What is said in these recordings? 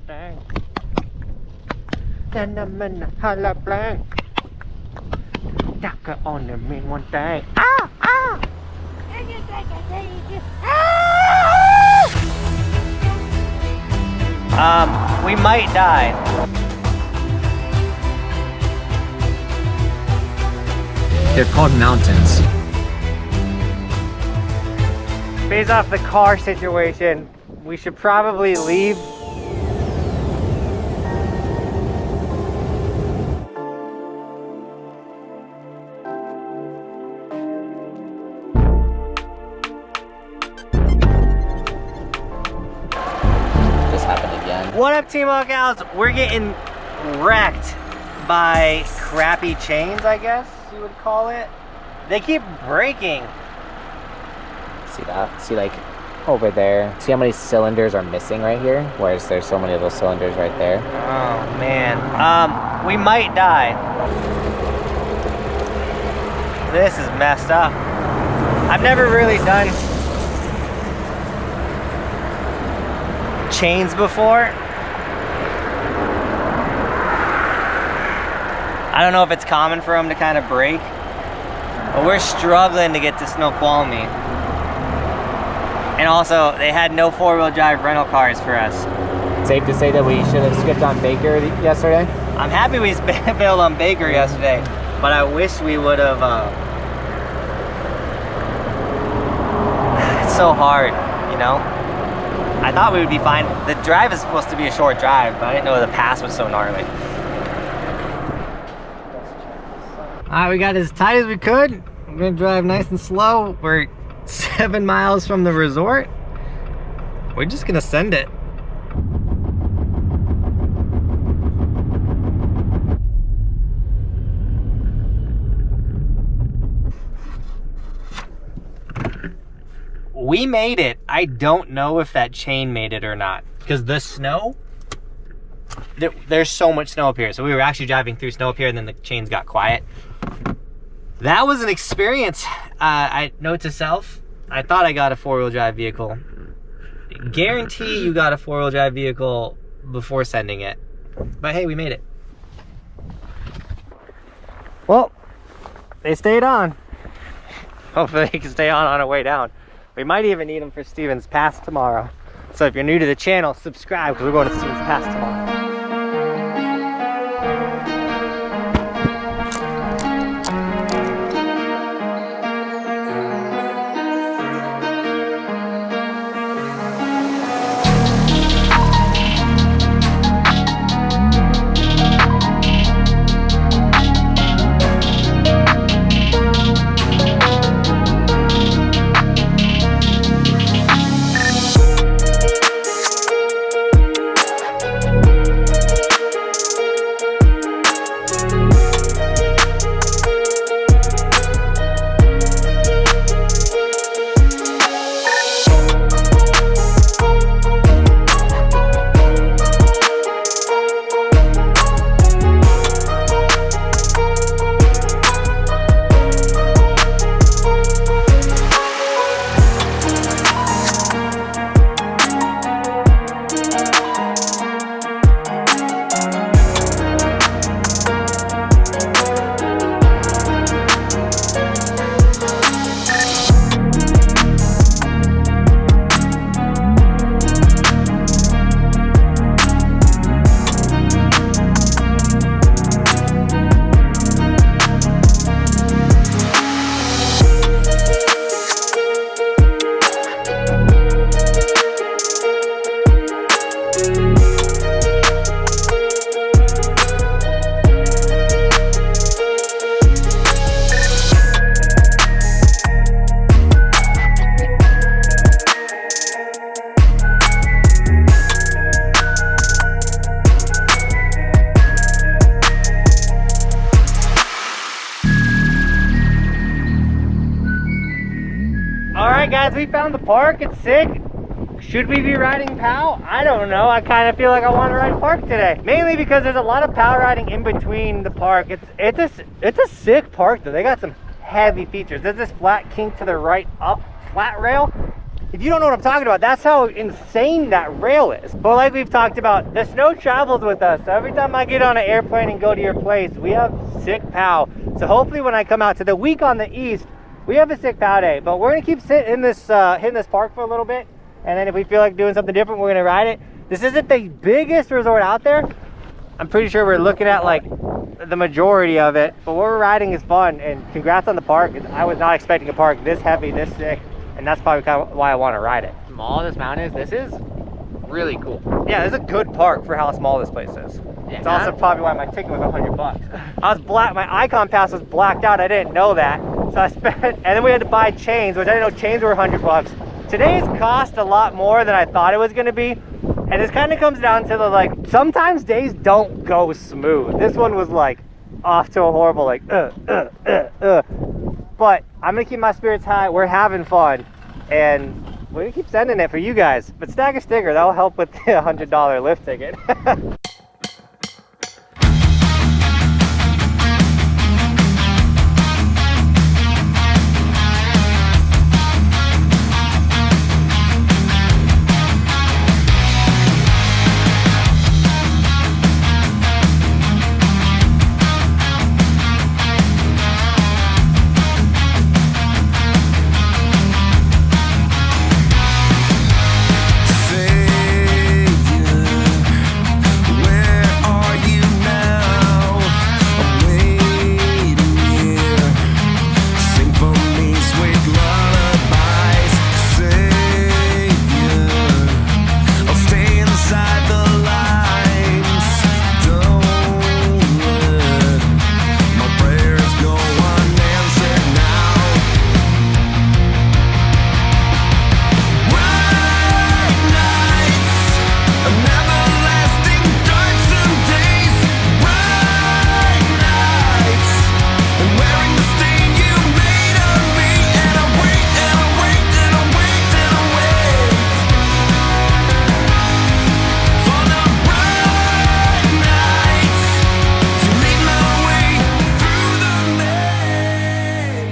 thing. Then I'm in the hollow blank. That could only mean one thing. Ah! Ah! We might die. They're called mountains. Based off the car situation, we should probably leave. This happened again. What up, Team Buckhouse? We're getting wrecked by crappy chains, I guess you would call it. They keep breaking. See that? See, like over there. See how many cylinders are missing right here? Whereas there's so many of those cylinders right there. Oh man. We might die. This is messed up. I've never really done chains before. I don't know if it's common for them to kind of break, but we're struggling to get to Snoqualmie. And also, they had no four-wheel drive rental cars for us. Safe to say that we should have skipped on Baker yesterday? I'm happy we bailed on Baker yesterday, but I wish we would have. It's so hard, you know? I thought we would be fine. The drive is supposed to be a short drive, but I didn't know the pass was so gnarly. Alright, we got as tight as we could. I'm gonna drive nice and slow. We're 7 miles from the resort. We're just gonna send it. We made it. I don't know if that chain made it or not, because the snow, there's so much snow up here. So we were actually driving through snow up here, and then the chains got quiet. That was an experience. I note to self, I thought I got a four-wheel drive vehicle. Guarantee you got a four-wheel drive vehicle before sending it. But hey, we made it. Well, they stayed on. Hopefully they can stay on our way down. We might even need them for Steven's Pass tomorrow. So if you're new to the channel, subscribe, because we're going to Steven's Pass tomorrow. Alright guys, we found the park. It's sick. Should we be riding POW? I don't know. I kind of feel like I want to ride park today. Mainly because there's a lot of POW riding in between the park. It's a sick park though. They got some heavy features. There's this flat kink to the right up flat rail. If you don't know what I'm talking about, that's how insane that rail is. But like we've talked about, the snow travels with us. So every time I get on an airplane and go to your place, we have sick pow. So hopefully when I come out to the week on the east, we have a sick pow day. But we're gonna keep sitting in this, hitting this park for a little bit. And then if we feel like doing something different, we're gonna ride it. This isn't the biggest resort out there. I'm pretty sure we're looking at like the majority of it, but what we're riding is fun, and congrats on the park. I was not expecting a park this heavy, this sick, and that's probably kind of why I want to ride it. Small this mountain is, this is really cool. Yeah, it's a good park for how small this place is. Yeah, it's also probably why my ticket was $100. I was my icon pass was blacked out. I didn't know that, so I spent, and then we had to buy chains, which I didn't know chains were $100. Today's cost a lot more than I thought it was going to be. And this kind of comes down to the, like, sometimes days don't go smooth. This one was like off to a horrible like But I'm gonna keep my spirits high. We're having fun, and we're gonna keep sending it for you guys. But snag a sticker, that'll help with the $100 lift ticket.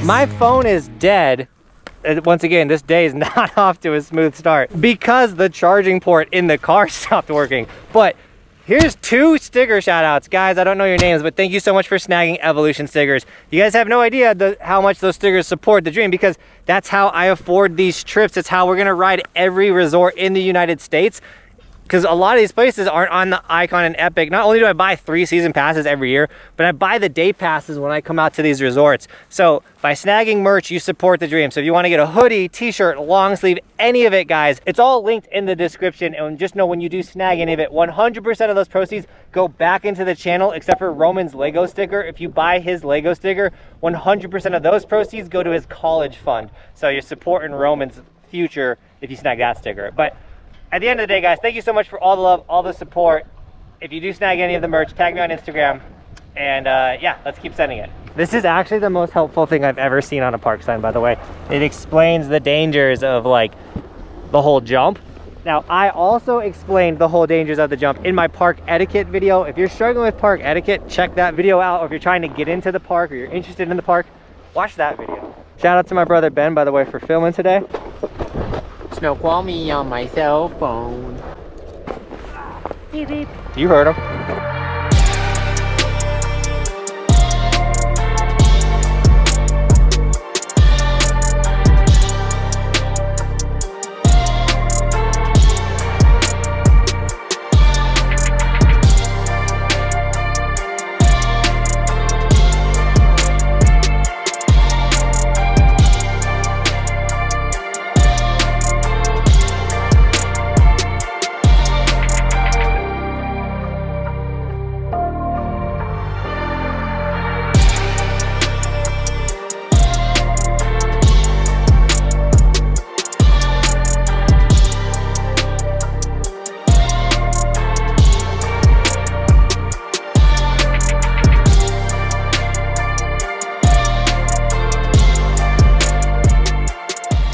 My phone is dead. Once again, this day is not off to a smooth start because the charging port in the car stopped working. But here's 2 sticker shout outs. Guys, I don't know your names, but thank you so much for snagging Evolution stickers. You guys have no idea how much those stickers support the dream, because that's how I afford these trips. It's how we're gonna ride every resort in the United States. Because a lot of these places aren't on the Icon and Epic. Not only do I buy 3 season passes every year, but I buy the day passes when I come out to these resorts. So by snagging merch, you support the dream. So if you want to get a hoodie, t-shirt, long sleeve, any of it, guys, it's all linked in the description. And just know when you do snag any of it, 100% of those proceeds go back into the channel, except for Roman's Lego sticker. If you buy his Lego sticker, 100% of those proceeds go to his college fund. So you're supporting Roman's future if you snag that sticker. But at the end of the day, guys, thank you so much for all the love, all the support. If you do snag any of the merch, tag me on Instagram. And yeah, let's keep sending it. This is actually the most helpful thing I've ever seen on a park sign, by the way. It explains the dangers of like the whole jump. Now, I also explained the whole dangers of the jump in my park etiquette video. If you're struggling with park etiquette, check that video out. Or if you're trying to get into the park or you're interested in the park, watch that video. Shout out to my brother Ben, by the way, for filming today. Snoqualmie on my cell phone. Beep, beep. You heard him.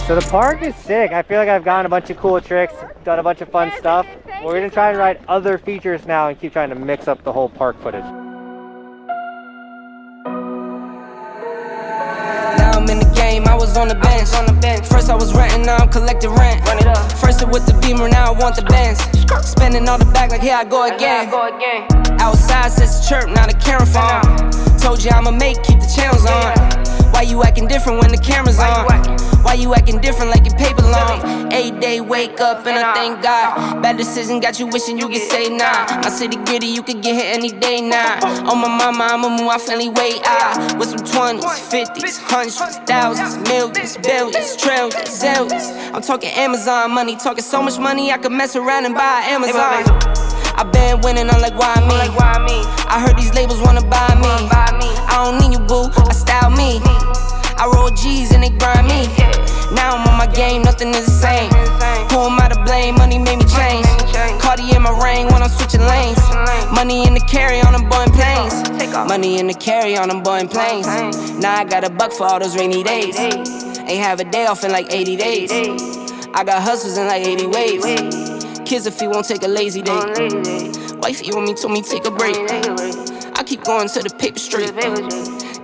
So the park is sick. I feel like I've gotten a bunch of cool tricks, done a bunch of fun stuff. We're gonna try and ride other features now and keep trying to mix up the whole park footage. Now I'm in the game, I was was on the bench. First I was renting, now I'm collecting rent. First it with the Beamer, now I want the Benz. Spending all the back like here I go again. Outside says the chirp, now the camera phone. Told you I'ma keep the channels on. Why you acting different when the camera's on? Why you acting different like your paper long? 8 day wake up and I thank God. Bad decision got you wishing you could say nah. My city gritty, you could get hit any day now. On my mama, I'ma move my family way out. With some 20s, 50s, hundreds, thousands, millions, billions, trillions, zillions. I'm talking Amazon money, talking so much money I could mess around and buy Amazon. I been winning, I'm like, why me? I heard these labels wanna buy me. I don't need you, boo, I style me. I roll G's and they grind me. Now I'm on my game, nothing is the same. Who am I to blame? Money made me change. Cardi in my ring when I'm switching lanes. Money in the carry on them Boeing planes. Money in the carry on them Boeing planes. Now I got a buck for all those rainy days. Ain't have a day off in like 80 days. I got hustles in like 80 ways. Kids if he won't take a lazy day. Wifey on me told me take a break. I keep going to the paper straight.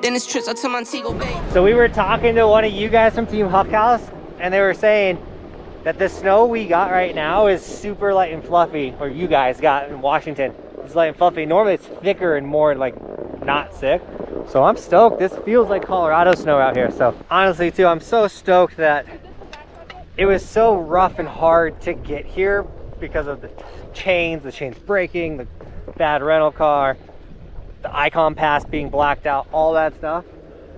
Then it's trips out to Montego Bay. So we were talking to one of you guys from Team Buckhouse, and they were saying that the snow we got right now is super light and fluffy, or you guys got in Washington. It's light and fluffy. Normally it's thicker and more like not sick. So I'm stoked. This feels like Colorado snow out here. So honestly too, I'm so stoked that it was so rough and hard to get here because of the chains breaking, the bad rental car, the Icon Pass being blacked out, all that stuff.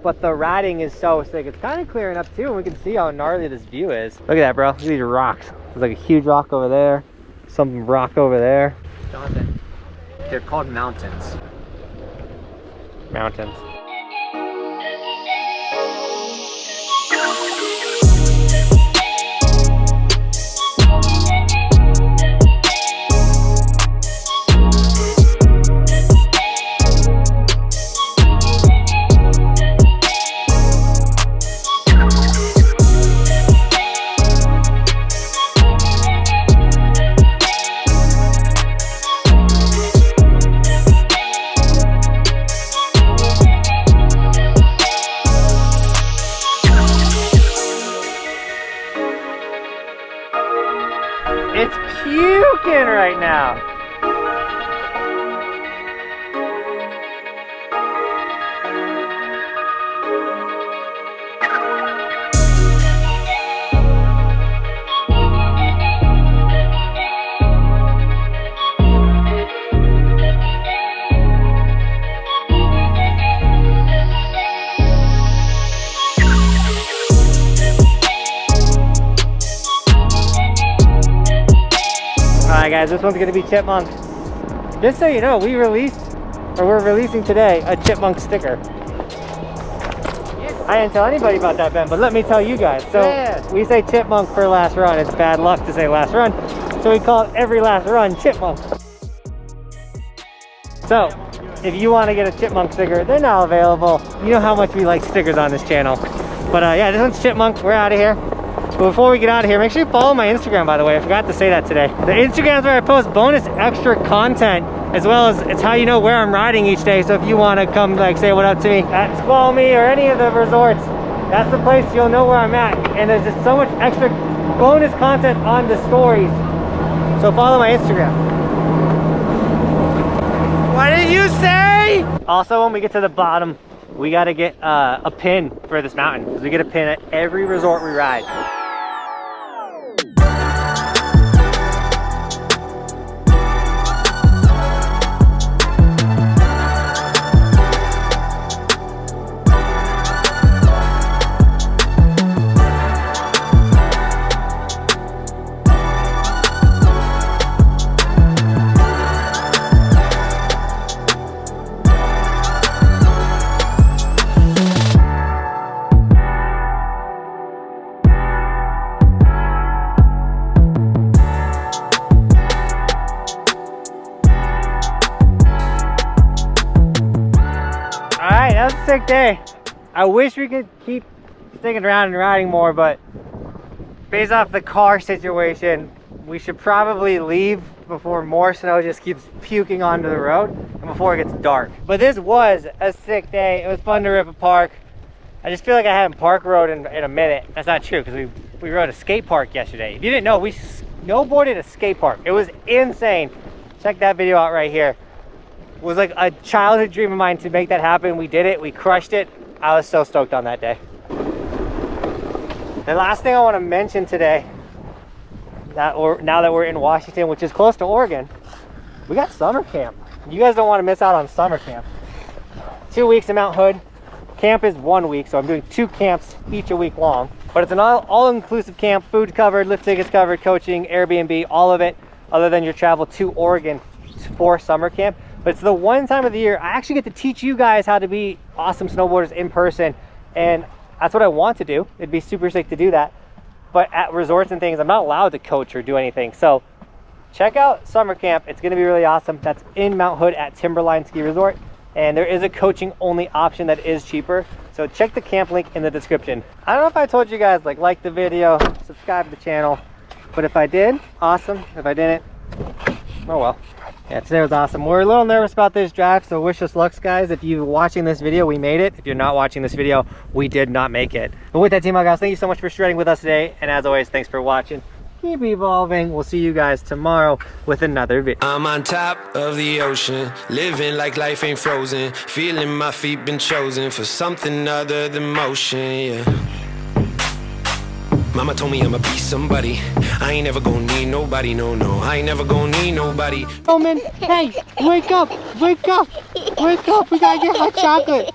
But the ratting is so sick. It's kind of clearing up too, and we can see how gnarly this view is. Look at that, bro. Look at these rocks. There's like a huge rock over there, some rock over there. Johnathan, they're called mountains. Mountains. It's puking right now. Alright guys, this one's gonna be chipmunk. Just so you know, we're releasing today a chipmunk sticker. I didn't tell anybody about that, Ben, but let me tell you guys. So we say chipmunk for last run. It's bad luck to say last run, so we call it every last run chipmunk. So if you want to get a chipmunk sticker, they're now available. You know how much we like stickers on this channel. But yeah, this one's chipmunk. We're out of here. But before we get out of here, make sure you follow my Instagram, by the way. I forgot to say that today. The Instagram is where I post bonus extra content, as well as it's how you know where I'm riding each day. So if you want to come like say what up to me at Snoqualmie or any of the resorts, that's the place you'll know where I'm at. And there's just so much extra bonus content on the stories. So follow my Instagram. What did you say? Also, when we get to the bottom, we got to get a pin for this mountain, because we get a pin at every resort we ride. Alright, that was a sick day. I wish we could keep sticking around and riding more, but based off the car situation, we should probably leave before more snow just keeps puking onto the road and before it gets dark. But this was a sick day. It was fun to rip a park. I just feel like I haven't park rode in a minute. That's not true because we rode a skate park yesterday. If you didn't know, we snowboarded a skate park. It was insane. Check that video out right here. It was like a childhood dream of mine to make that happen. We did it. We crushed it. I was so stoked on that day. The last thing I want to mention today, now that we're in Washington, which is close to Oregon, we got summer camp. You guys don't want to miss out on summer camp. 2 weeks in Mount Hood. Camp is 1 week, so I'm doing 2 camps each a week long. But it's an all-inclusive camp, food covered, lift tickets covered, coaching, Airbnb, all of it, other than your travel to Oregon for summer camp. But it's the one time of the year I actually get to teach you guys how to be awesome snowboarders in person, and that's what I want to do. It'd be super sick to do that. But at resorts and things, I'm not allowed to coach or do anything. So check out summer camp. It's gonna be really awesome. That's in Mount Hood at Timberline Ski Resort. And there is a coaching only option that is cheaper. So check the camp link in the description. I don't know if I told you guys, like the video, subscribe to the channel. But if I did, awesome. If I didn't, oh well. Yeah, today was awesome. We're a little nervous about this drive, so wish us luck, guys. If you're watching this video, we made it. If you're not watching this video, we did not make it. But with that, team, guys, thank you so much for shredding with us today. And as always, thanks for watching. Keep evolving. We'll see you guys tomorrow with another video. I'm on top of the ocean, living like life ain't frozen, feeling my feet been chosen for something other than motion, yeah. Mama told me I'ma be somebody. I ain't never gonna need nobody, no, no. I ain't never gonna need nobody. Oh man, hey, wake up, wake up, wake up. We gotta get hot chocolate.